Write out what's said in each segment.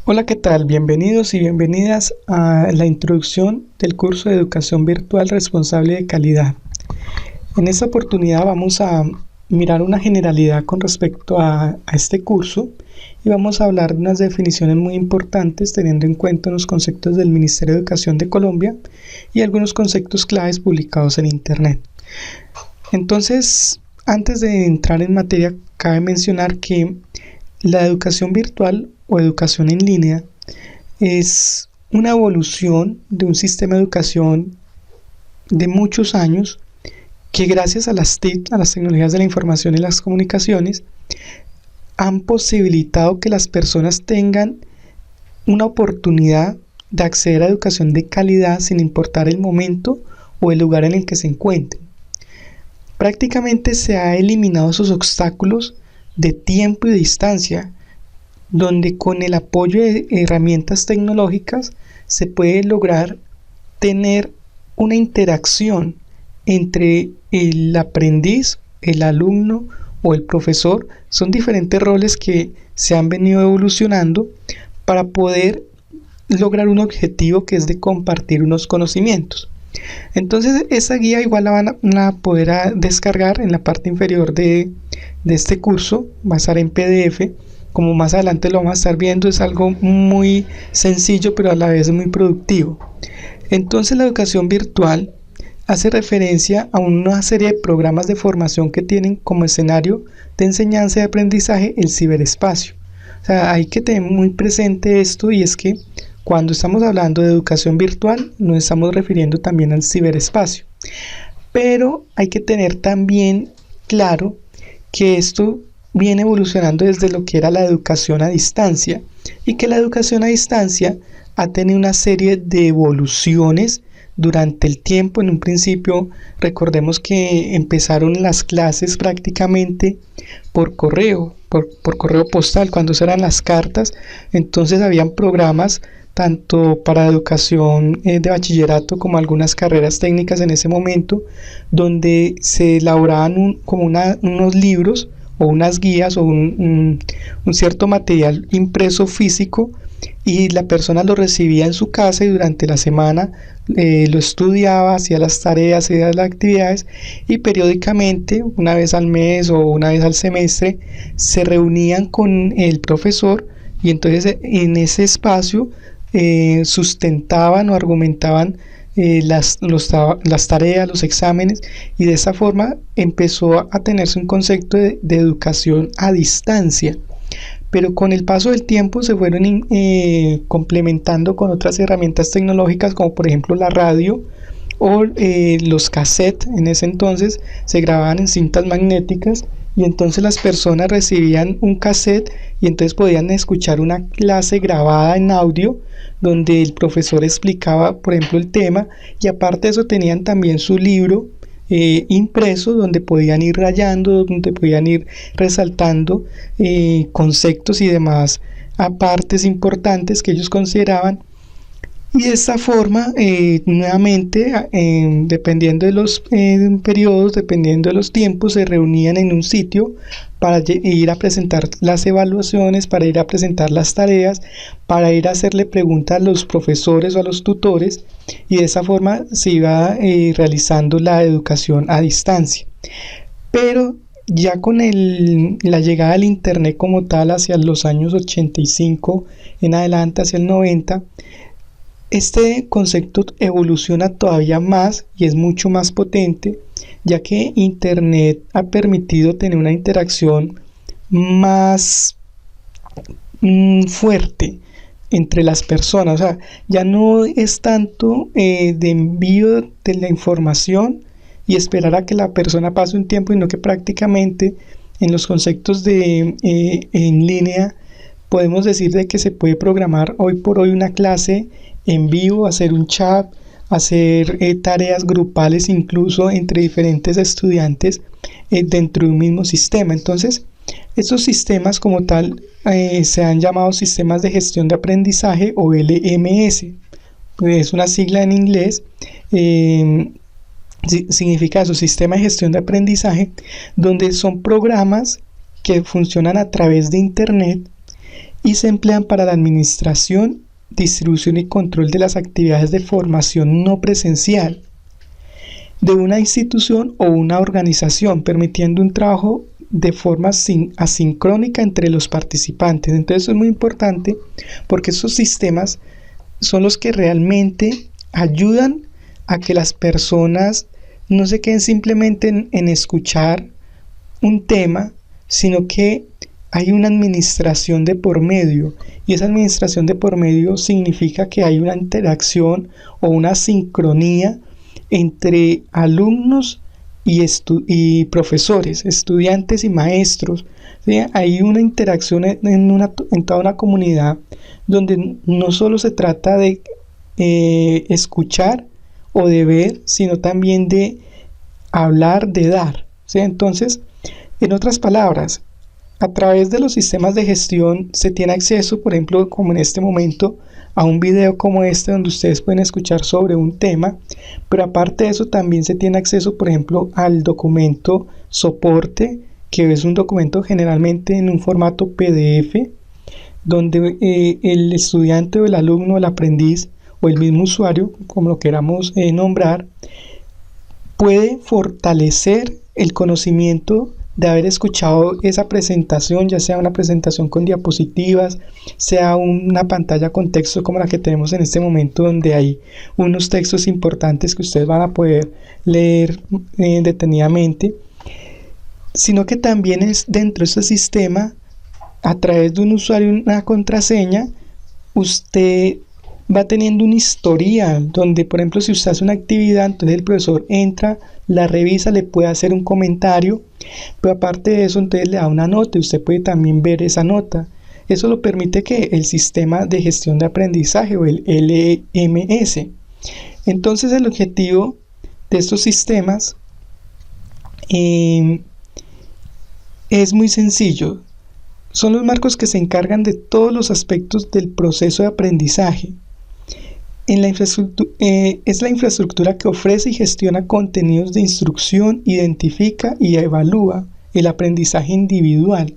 Hola, ¿qué tal? Bienvenidos y bienvenidas a la introducción del curso de Educación Virtual Responsable de Calidad. En esta oportunidad vamos a mirar una generalidad con respecto a este curso y vamos a hablar de unas definiciones muy importantes teniendo en cuenta unos conceptos del Ministerio de Educación de Colombia y algunos conceptos claves publicados en Internet. Entonces, antes de entrar en materia, cabe mencionar que la educación virtual o educación en línea es una evolución de un sistema de educación de muchos años que gracias a las TIC, a las tecnologías de la información y las comunicaciones, han posibilitado que las personas tengan una oportunidad de acceder a educación de calidad sin importar el momento o el lugar en el que se encuentren. Prácticamente se ha eliminado esos obstáculos de tiempo y de distancia, donde con el apoyo de herramientas tecnológicas se puede lograr tener una interacción entre el aprendiz, el alumno o el profesor. Son diferentes roles que se han venido evolucionando para poder lograr un objetivo que es de compartir unos conocimientos. Entonces esa guía igual la van a poder descargar en la parte inferior de este curso. Va a estar en PDF, como más adelante lo vamos a estar viendo. Es algo muy sencillo pero a la vez muy productivo. Entonces la educación virtual hace referencia a una serie de programas de formación que tienen como escenario de enseñanza y aprendizaje el ciberespacio. O sea, hay que tener muy presente esto, y es que cuando estamos hablando de educación virtual nos estamos refiriendo también al ciberespacio. Pero hay que tener también claro que esto viene evolucionando desde lo que era la educación a distancia, y que la educación a distancia ha tenido una serie de evoluciones durante el tiempo. En un principio, recordemos que empezaron las clases prácticamente por correo, por correo postal, cuando eran las cartas. Entonces habían programas tanto para educación de bachillerato como algunas carreras técnicas en ese momento, donde se elaboraban unos libros o unas guías o un cierto material impreso físico, y la persona lo recibía en su casa y durante la semana lo estudiaba, hacía las tareas, hacía las actividades, y periódicamente, una vez al mes o una vez al semestre, se reunían con el profesor, y entonces en ese espacio sustentaban o argumentaban las tareas, los exámenes, y de esa forma empezó a tenerse un concepto de educación a distancia. Pero con el paso del tiempo se fueron complementando con otras herramientas tecnológicas, como por ejemplo la radio o los cassettes. En ese entonces se grababan en cintas magnéticas, y entonces las personas recibían un cassette y entonces podían escuchar una clase grabada en audio donde el profesor explicaba, por ejemplo, el tema, y aparte de eso tenían también su libro impreso, donde podían ir rayando, donde podían ir resaltando conceptos y demás apartes importantes que ellos consideraban. Y de esta forma, nuevamente, dependiendo de los periodos, dependiendo de los tiempos, se reunían en un sitio para ir a presentar las evaluaciones, para ir a presentar las tareas, para ir a hacerle preguntas a los profesores o a los tutores, y de esa forma se iba realizando la educación a distancia. Pero ya con la llegada del Internet como tal, hacia los años 85 en adelante, hacia el 90, este concepto evoluciona todavía más y es mucho más potente, ya que Internet ha permitido tener una interacción más fuerte entre las personas. O sea, ya no es tanto de envío de la información y esperar a que la persona pase un tiempo, sino que prácticamente en los conceptos de en línea podemos decir de que se puede programar hoy por hoy una clase en vivo, hacer un chat, hacer tareas grupales incluso entre diferentes estudiantes dentro de un mismo sistema. Entonces, estos sistemas como tal se han llamado sistemas de gestión de aprendizaje, o LMS. Es una sigla en inglés. Significa eso, sistema de gestión de aprendizaje, donde son programas que funcionan a través de Internet y se emplean para la administración, distribución y control de las actividades de formación no presencial de una institución o una organización, permitiendo un trabajo de forma asincrónica entre los participantes. Entonces eso es muy importante porque esos sistemas son los que realmente ayudan a que las personas no se queden simplemente en escuchar un tema, sino que hay una administración de por medio, y esa administración de por medio significa que hay una interacción o una sincronía entre alumnos y profesores, estudiantes y maestros. ¿Sí? Hay una interacción en toda una comunidad donde no solo se trata de escuchar o de ver, sino también de hablar, de dar. ¿Sí? Entonces, en otras palabras, a través de los sistemas de gestión se tiene acceso, por ejemplo, como en este momento, a un video como este donde ustedes pueden escuchar sobre un tema, pero aparte de eso también se tiene acceso, por ejemplo, al documento soporte, que es un documento generalmente en un formato PDF, donde el estudiante o el alumno, el aprendiz o el mismo usuario, como lo queramos nombrar, puede fortalecer el conocimiento de haber escuchado esa presentación, ya sea una presentación con diapositivas, sea una pantalla con texto como la que tenemos en este momento, donde hay unos textos importantes que ustedes van a poder leer detenidamente, sino que también es dentro de este sistema, a través de un usuario y una contraseña, usted va teniendo un historial donde, por ejemplo, si usted hace una actividad, entonces el profesor entra, la revisa, le puede hacer un comentario, pero aparte de eso, entonces le da una nota y usted puede también ver esa nota. Eso lo permite que el sistema de gestión de aprendizaje o el LMS. Entonces el objetivo de estos sistemas es muy sencillo. Son los marcos que se encargan de todos los aspectos del proceso de aprendizaje. Es la infraestructura que ofrece y gestiona contenidos de instrucción, identifica y evalúa el aprendizaje individual,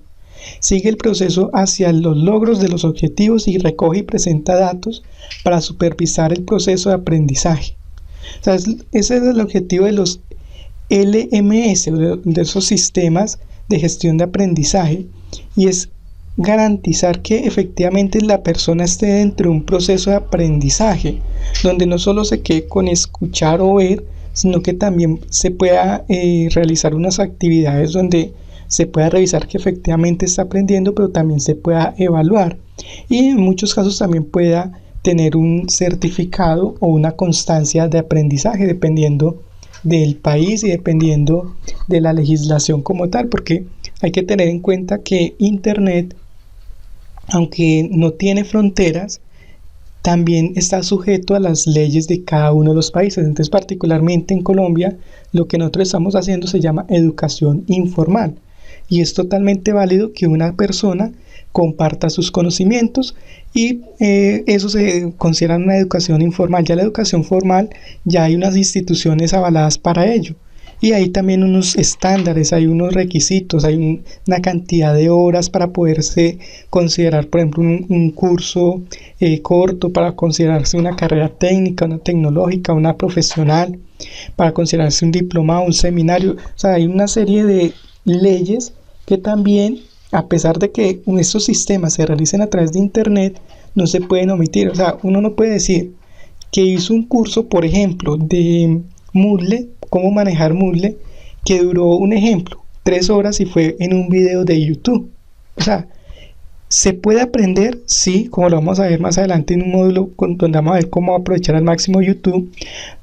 sigue el proceso hacia los logros de los objetivos y recoge y presenta datos para supervisar el proceso de aprendizaje. O sea, ese es el objetivo de los LMS, de esos sistemas de gestión de aprendizaje, y es garantizar que efectivamente la persona esté dentro de un proceso de aprendizaje, donde no solo se quede con escuchar o ver, sino que también se pueda realizar unas actividades donde se pueda revisar que efectivamente está aprendiendo, pero también se pueda evaluar, y en muchos casos también pueda tener un certificado o una constancia de aprendizaje, dependiendo del país y dependiendo de la legislación como tal, porque hay que tener en cuenta que Internet, aunque no tiene fronteras, también está sujeto a las leyes de cada uno de los países. Entonces, particularmente en Colombia, lo que nosotros estamos haciendo se llama educación informal, y es totalmente válido que una persona comparta sus conocimientos, y eso se considera una educación informal. Ya la educación formal, ya hay unas instituciones avaladas para ello, y hay también unos estándares, hay unos requisitos, hay una cantidad de horas para poderse considerar, por ejemplo, un curso corto, para considerarse una carrera técnica, una tecnológica, una profesional, para considerarse un diplomado, un seminario. O sea, hay una serie de leyes que también, a pesar de que estos sistemas se realicen a través de Internet, no se pueden omitir. O sea, uno no puede decir que hizo un curso, por ejemplo, de Moodle, cómo manejar Moodle, que duró, un ejemplo, 3 horas y fue en un video de YouTube. O sea, ¿se puede aprender? Sí, como lo vamos a ver más adelante en un módulo donde vamos a ver cómo aprovechar al máximo YouTube,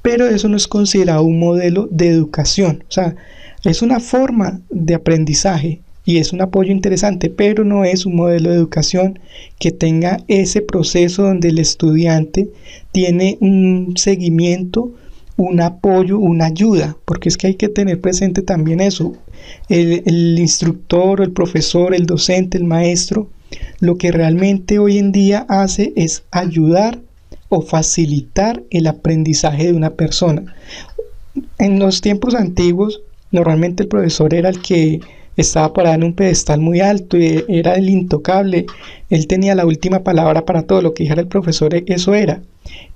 pero eso no es considerado un modelo de educación. O sea, es una forma de aprendizaje y es un apoyo interesante, pero no es un modelo de educación que tenga ese proceso donde el estudiante tiene un seguimiento, un apoyo, una ayuda, porque es que hay que tener presente también eso. El instructor, el profesor, el docente, el maestro, lo que realmente hoy en día hace es ayudar o facilitar el aprendizaje de una persona. En los tiempos antiguos, normalmente el profesor era el que estaba parada en un pedestal muy alto y era el intocable. Él tenía la última palabra para todo lo que dijera el profesor, eso era.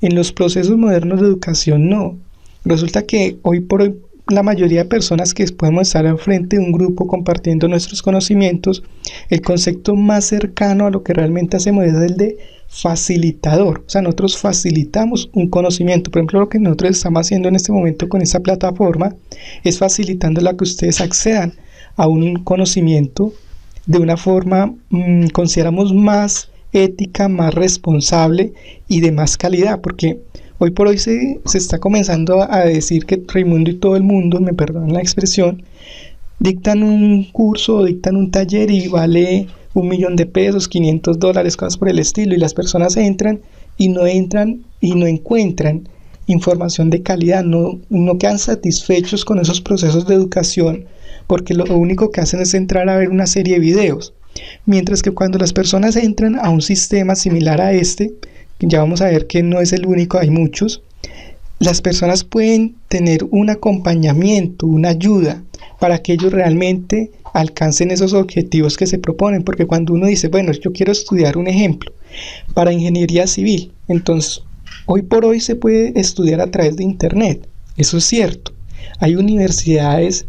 En los procesos modernos de educación no. Resulta que hoy por hoy la mayoría de personas que podemos estar al frente de un grupo compartiendo nuestros conocimientos, el concepto más cercano a lo que realmente hacemos es el de facilitador. O sea, nosotros facilitamos un conocimiento. Por ejemplo, lo que nosotros estamos haciendo en este momento con esta plataforma es facilitando la que ustedes accedan a un conocimiento de una forma, consideramos más ética, más responsable y de más calidad, porque hoy por hoy se está comenzando a decir que Raimundo y todo el mundo, me perdonan la expresión, dictan un curso o dictan un taller y vale $1.000.000, $500, cosas por el estilo, y las personas entran y no encuentran información de calidad, no quedan satisfechos con esos procesos de educación, porque lo único que hacen es entrar a ver una serie de videos. Mientras que cuando las personas entran a un sistema similar a este, ya vamos a ver que no es el único, hay muchos, las personas pueden tener un acompañamiento, una ayuda, para que ellos realmente alcancen esos objetivos que se proponen. Porque cuando uno dice, bueno, yo quiero estudiar un ejemplo para ingeniería civil, entonces hoy por hoy se puede estudiar a través de internet, eso es cierto, hay universidades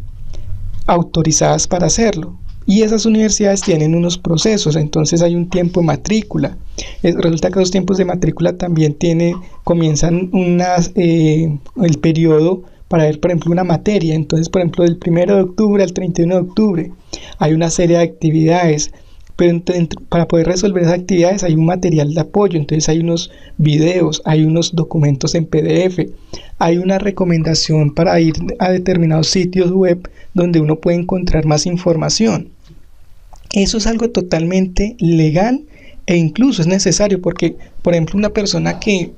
autorizadas para hacerlo, y esas universidades tienen unos procesos, entonces hay un tiempo de matrícula. Resulta que los tiempos de matrícula también comienzan el periodo para ver, por ejemplo, una materia. Entonces, por ejemplo, del 1 de octubre al 31 de octubre hay una serie de actividades, pero para poder resolver esas actividades hay un material de apoyo. Entonces hay unos videos, hay unos documentos en PDF, hay una recomendación para ir a determinados sitios web donde uno puede encontrar más información. Eso es algo totalmente legal e incluso es necesario, porque, por ejemplo, una persona que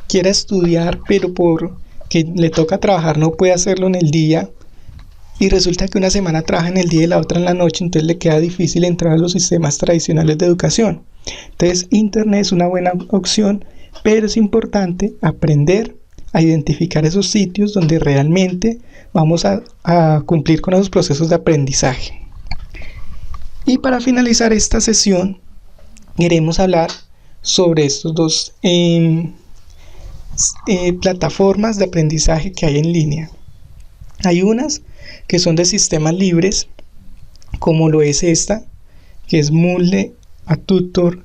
quiera estudiar pero porque le toca trabajar no puede hacerlo en el día, y resulta que una semana trabaja en el día y la otra en la noche, entonces le queda difícil entrar a los sistemas tradicionales de educación. Entonces internet es una buena opción, pero es importante aprender a identificar esos sitios donde realmente vamos a cumplir con esos procesos de aprendizaje. Y para finalizar esta sesión queremos hablar sobre estos dos plataformas de aprendizaje que hay en línea. Hay unas que son de sistemas libres, como lo es esta, que es Moodle, Atutor,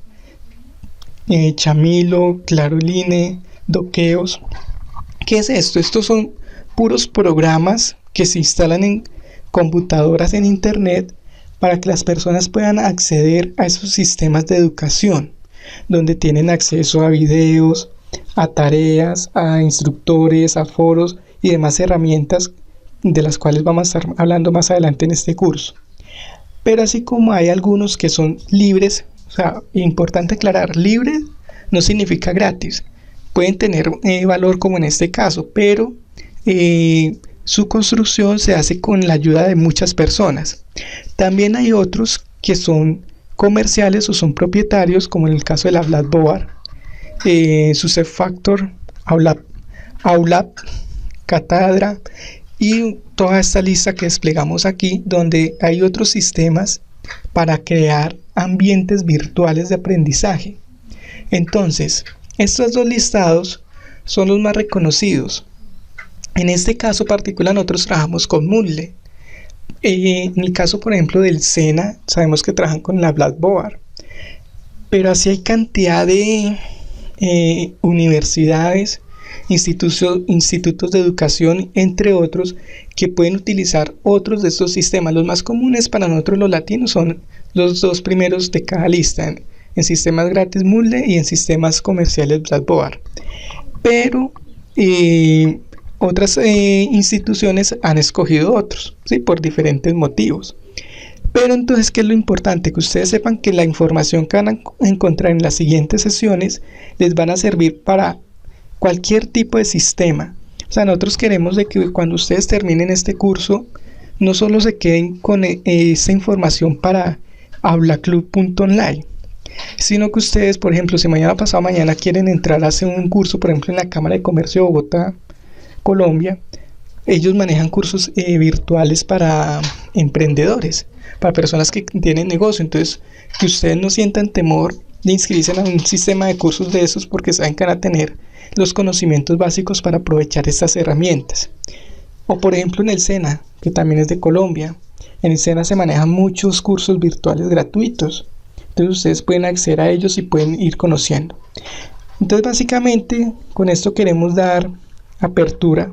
Chamilo, Claroline, Dokeos. ¿Qué es esto? Estos son puros programas que se instalan en computadoras en internet para que las personas puedan acceder a esos sistemas de educación, donde tienen acceso a videos, a tareas, a instructores, a foros y demás herramientas de las cuales vamos a estar hablando más adelante en este curso. Pero así como hay algunos que son libres, o sea, importante aclarar, libre no significa gratis, pueden tener valor como en este caso, pero su construcción se hace con la ayuda de muchas personas. También hay otros que son comerciales o son propietarios, como en el caso de la Blackboard, SuccessFactors, Aulab, Catadra y toda esta lista que desplegamos aquí, donde hay otros sistemas para crear ambientes virtuales de aprendizaje. Entonces, estos dos listados son los más reconocidos. En este caso particular nosotros trabajamos con Moodle. En el caso, por ejemplo, del SENA, sabemos que trabajan con la Blackboard, pero así hay cantidad de universidades, institutos de educación, entre otros, que pueden utilizar otros de estos sistemas. Los más comunes para nosotros los latinos son los dos primeros de cada lista, en sistemas gratis Moodle y en sistemas comerciales Blackboard. Pero otras instituciones han escogido otros, ¿sí? Por diferentes motivos. Pero entonces, ¿qué es lo importante? Que ustedes sepan que la información que van a encontrar en las siguientes sesiones les van a servir para cualquier tipo de sistema. O sea, nosotros queremos de que cuando ustedes terminen este curso, no solo se queden con esa información para aulaclub.online, sino que ustedes, por ejemplo, si mañana pasado mañana quieren entrar a hacer un curso, por ejemplo, en la Cámara de Comercio de Bogotá, Colombia, ellos manejan cursos virtuales para emprendedores, para personas que tienen negocio. Entonces, que ustedes no sientan temor de inscribirse en un sistema de cursos de esos, porque saben que van a tener los conocimientos básicos para aprovechar estas herramientas. O por ejemplo en el SENA, que también es de Colombia. En el SENA se manejan muchos cursos virtuales gratuitos. Entonces ustedes pueden acceder a ellos y pueden ir conociendo. Entonces básicamente con esto queremos dar apertura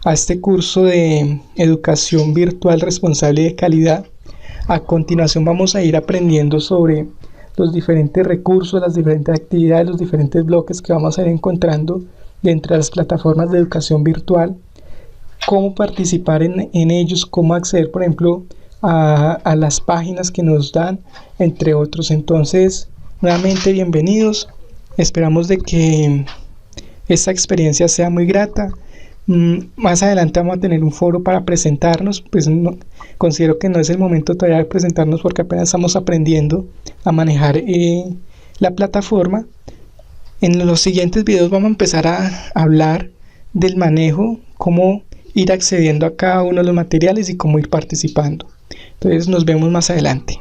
a este curso de educación virtual responsable y de calidad. A continuación vamos a ir aprendiendo sobre los diferentes recursos, las diferentes actividades, los diferentes bloques que vamos a ir encontrando dentro de las plataformas de educación virtual, cómo participar en ellos, cómo acceder, por ejemplo, a las páginas que nos dan, entre otros. Entonces, nuevamente bienvenidos. Esperamos de que esta experiencia sea muy grata. Más adelante vamos a tener un foro para presentarnos, pues considero que no es el momento todavía de presentarnos porque apenas estamos aprendiendo a manejar la plataforma. En los siguientes videos vamos a empezar a hablar del manejo, cómo ir accediendo a cada uno de los materiales y cómo ir participando. Entonces nos vemos más adelante.